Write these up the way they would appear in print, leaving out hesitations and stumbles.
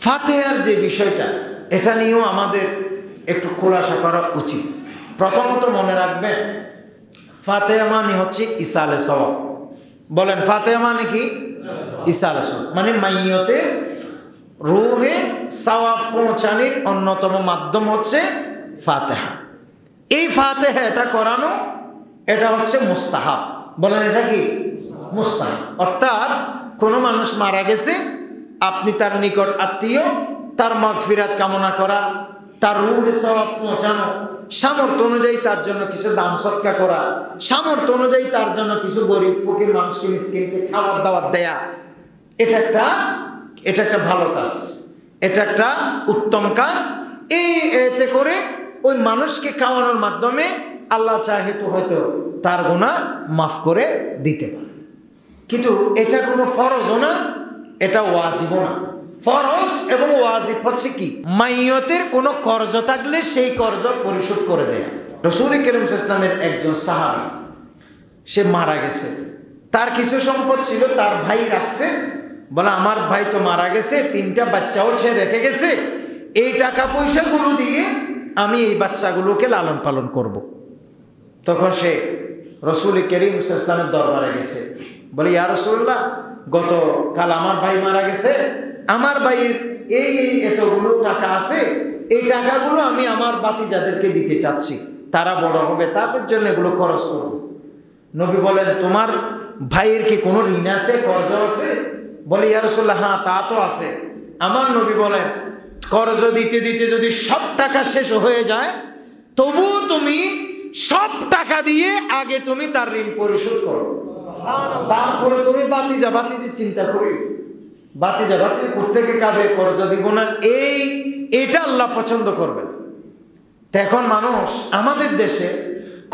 ফাতিহার যে বিষয়টা, এটা নিয়েও আমাদের একটু খোলাসা করা উচিত। প্রথমত মনে রাখবেন, ফাতিহা মানে হচ্ছে ইসালে সওয়াব। বলেন, ফাতিহা মানে কি? ইসালে সওয়াব, মানে মাইয়তে রূহে সওয়াব পৌঁছানোর অন্যতম মাধ্যম হচ্ছে ফাতিহা। এই ফাতিহা এটা করানো, এটা হচ্ছে মুস্তাহাব। বলেন, এটা কি? মুস্তাহাব। অর্থাৎ কোনো মানুষ মারা গেছে, আপনি তার নিকট আত্মীয়, তার মাগফিরাত কামনা করা, তার রূহে সওয়াব পৌঁছানো, সামর্থ্য অনুযায়ী তার জন্য কিছু দান সৎকা করা, সামর্থ্য অনুযায়ী তার জন্য কিছু গরিব ফকির মানুষকে, মিসকিনকে খাবার দাবার দেয়া, এটা একটা ভালো কাজ, এটা একটা উত্তম কাজ। এতে করে ওই মানুষকে খাওয়ানোর মাধ্যমে আল্লাহ চাহে তো হয়তো তার গুনাহ মাফ করে দিতে পারে। কিন্তু এটা কোনো ফরজও না, এটা ওয়াজিবও না। ফরজ এবং ওয়াজিব হচ্ছে কি? মাইয়তের কোনো কর্জ থাকলে সেই কর্জ পরিশোধ করে দেয়া। রাসূল কারীম সাল্লাল্লাহু আলাইহি ওয়াসাল্লামের একজন সাহাবী, সে মারা গেছে, তার কিছু সম্পদ ছিল, তার ভাই রাখছে। বলে, আমার ভাই তো মারা গেছে, 3টা বাচ্চাও সে রেখে গেছে, এই টাকা পয়সাগুলো দিয়ে আমি এই বাচ্চাগুলোকে লালন পালন করব। তখন সে রাসূল কারীম সাল্লাল্লাহু আলাইহি ওয়াসাল্লামের দরবারে গেছে। বলে, ইয়া রাসূলুল্লাহ, গতকাল আমার ভাই মারা গেছে, আমার ভাইয়ের এই এতগুলো টাকা আছে, এই টাকাগুলো আমি আমার ভাতিজাদেরকে দিতে চাচ্ছি, তারা বড় হবে, তাদের জন্য এগুলো খরচ করব। নবী বলেন, তোমার ভাইয়ের কি কোনো ঋণ আছে, কর্জ আছে? বলে, ইয়া রাসূলুল্লাহ, হ্যাঁ তা তো আছে। আমার নবী বলেন, কর্জ দিতে দিতে যদি সব টাকা শেষ হয়ে যায়, তবু তুমি সব টাকা দিয়ে আগে তুমি তার ঋণ পরিশোধ করো, তারপরে তুমি বাতিজি চিন্তা করি। বাতিজি কোত্থেকে কাবে, কর্জ দিব না, এটা আল্লাহ পছন্দ করবেন। এখন মানুষ আমাদের দেশে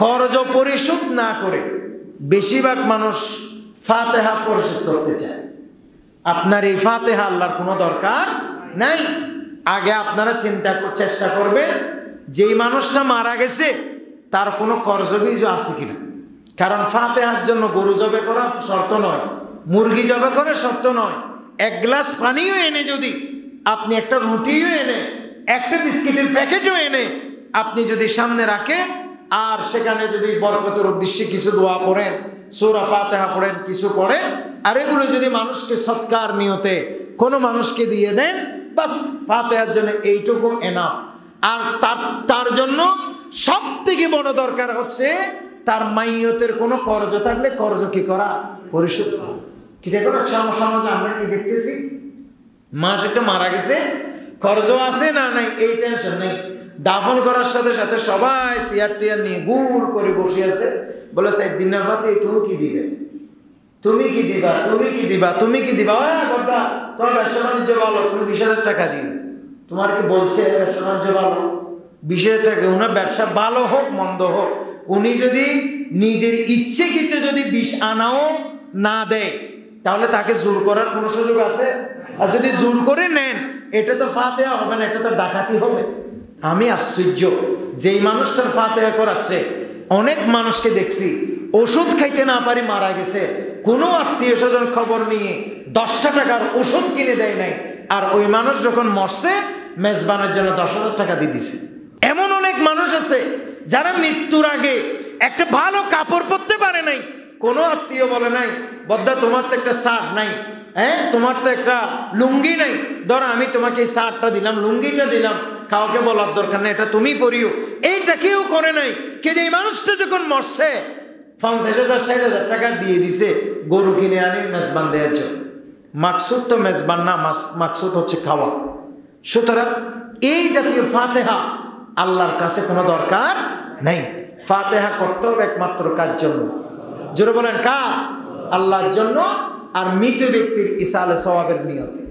কর্জ পরিশোধ না করে বেশিরভাগ মানুষ ফাতিহা পরিশোধ করতে চায়। আপনার এই ফাতিহা আল্লাহর কোনো দরকার নাই। আগে আপনারা চেষ্টা করবেন, যেই মানুষটা মারা গেছে তার কোনো কর্জবীর্য আছে কিনা। কারণ ফাতিহার জন্য গরু জবে করা শর্ত নয়, মুরগি জবে করা শর্ত নয়। এক গ্লাস পানিও এনে, যদি আপনি একটা রুটিও এনে, একটা বিস্কিটের প্যাকেটও এনে আপনি যদি সামনে রাখেন, আর সেখানে যদি বরকতের উদ্দেশ্যে কিছু দোয়া পড়েন, সূরা ফাতিহা পড়েন, কিছু পড়েন, আর এগুলো যদি মানুষকে সৎকার নিয়তে কোনো মানুষকে দিয়ে দেন, বাস ফাতিহার জন্য এইটুকু এনাফ। আর তার জন্য সব থেকে বড় দরকার হচ্ছে তার মাইয়তের কোনো কর্জ থাকলে কর্জ কি করা, পরিশোধ করা। কি দেখুন, সমাজে আমরা কি দেখতেছি, মাস একটা মারা গেছে, কর্জ আছে না নাই এই টেনশন নেই। দাফন করার সাথে সাথে সবাই চেয়ার টিয়ার নিয়ে গুড় করে বসে আছে। বলে, সাইদ্দিন ফাতে, তুমি কি দিবে, তুমি কি দিবা, তুমি কি দিবা, তুমি কি দিবা? বড়দা, তোমার ব্যবসা বাণিজ্য ভালো, তুমি 20,000 টাকা দিও। তোমার কি বলছে ব্যবসা বাণিজ্য ভালো? 20,000 টাকা। ওনার ব্যবসা ভালো হোক মন্দ হোক, উনি যদি নিজের ইচ্ছেকৃত যদি 20 আনাও না দেয়, তাহলে তাকে জোর করার কোনো সুযোগ আছে? আর যদি জোর করে নেন, এটা তো ফাতিহা হবে না, এটা তো ডাকাতি হবে। আমি আশ্চর্য, যেই মানুষটার ফাতিহা করাচ্ছে, অনেক মানুষকে দেখছি ওষুধ খাইতে না পারি মারা গেছে, কোনো আত্মীয় স্বজন খবর নিয়ে 10টা টাকার ওষুধ কিনে দেয় নাই, আর ওই মানুষ যখন মরছে মেজবানের জন্য 10,000 টাকা দিয়ে দিছে। এমন অনেক মানুষ আছে যারা মৃত্যুর আগে একটা ভালো কাপড় পরতে পারে নাই, কোনো আত্মীয় বলে নাই, বদ্দা তোমার তো একটা শার্ট নাই, হ্যাঁ তোমার তো একটা লুঙ্গি নাই, ধরো আমি তোমাকে এই শার্টটা দিলাম, লুঙ্গিটা দিলাম, কাউকে বলার দরকার নেই, এটা তুমি পরিও। এইটা কেউ করে নাই। কিন্তু এই মানুষটা যখন মরছে 50,000 60,000 টাকা দিয়ে দিছে গরু কিনে আনি মেজবান দেওয়ার জন্য। মাকসুদ তো মেজবান না, মাকসুদ হচ্ছে খাওয়া। সুতরাং এই জাতীয় ফাতিহা আল্লাহর কাছে কোনো দরকার নেই। ফাতিহা করতে হবে একমাত্র কার জন্য? জোরে বলেন, কার? আল্লাহর জন্য, আর মৃত ব্যক্তির ইসালে সওয়াবের নিয়তে।